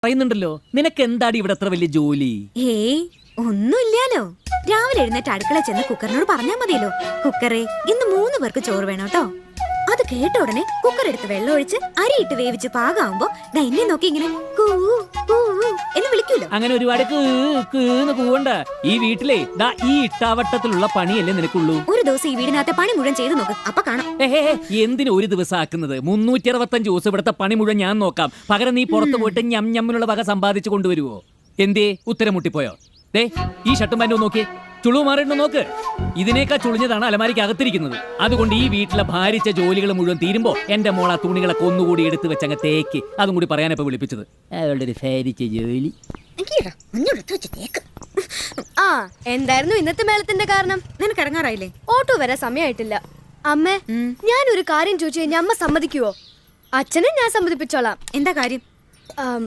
പറയുന്നുണ്ടല്ലോ, നിനക്ക് എന്താടി ഇവിടെ അത്ര വലിയ ജോലി? ഏയ് ഒന്നുമില്ലാലോ. രാവിലെ എഴുന്നേറ്റ് അടുക്കള ചെന്ന് കുക്കറിനോട് പറഞ്ഞാ മതിയല്ലോ, കുക്കറെ ഇന്ന് 3 പേർക്ക് ചോറ് വേണം കേട്ടോ. അത് കേട്ട ഉടനെ കുക്കർ എടുത്ത് വെള്ളം ഒഴിച്ച് അരിയിട്ട് വേവിച്ച് പാകാവുമ്പോ എന്നെ നോക്കി ഇങ്ങനെ കൂ കൂ എന്ന് വിളിക്കൂലോ. അങ്ങനെ ഒരുപാട് കൂവണ്ട. ഈ വീട്ടിലെ ദാ ഈ ഇട്ടാവട്ടത്തിലുള്ള പണിയല്ലേ നിനക്കുള്ളൂ. ഒരു ദിവസം ഈ വീടിനകത്തെ പണി മുഴുവൻ ചെയ്ത് നോക്ക്, അപ്പൊ കാണാം. എന്തിനു ഒരു ദിവസം ആക്കുന്നത്? 365 ദിവസം ഇവിടുത്തെ പണി മുഴുവൻ ഞാൻ നോക്കാം. പകരം നീ പുറത്തു പോയിട്ട് ഞമ്മിനുള്ള വക സമ്പാദിച്ചു കൊണ്ടുവരുവോ? എന്തേ ഉത്തരം മുട്ടിപ്പോയോ? ദേ ഈ ഷർട്ടും പാൻറ്റും നോക്കി, ചുളിവ് മാറിയിട്ട് നോക്ക്. ഇതിനേക്കാ ചുളിഞ്ഞതാണ് അലമാരിക്ക് അകത്തിരിക്കുന്നത്. അതുകൊണ്ട് ഈ വീട്ടിലെ ഭാരിച്ച ജോലികൾ മുഴുവൻ തീരുമ്പോ എന്റെ മോള തുണികളൊക്കെ ഒന്നുകൂടി എടുത്ത് വെച്ചങ്ങ് തേക്ക്. അതും കൂടി പറയാനിപ്പോ വിളിപ്പിച്ചത്. അവളുടെ ഒരു ഭാരിച്ച ജോലി. ആ എന്തായിരുന്നു ഇന്നത്തെ മേളത്തിന്റെ കാരണം? നിനക്ക് ഇറങ്ങാറായില്ലേ? ഓട്ടോ വരാൻ സമയമായിട്ടില്ല. അമ്മേ, ഞാൻ ഒരു കാര്യം ചോദിച്ചു കഴിഞ്ഞാൽ അമ്മ സമ്മതിക്കുവോ? അച്ഛനെ ഞാൻ സമ്മതിപ്പിച്ചോളാം. എന്താ കാര്യം?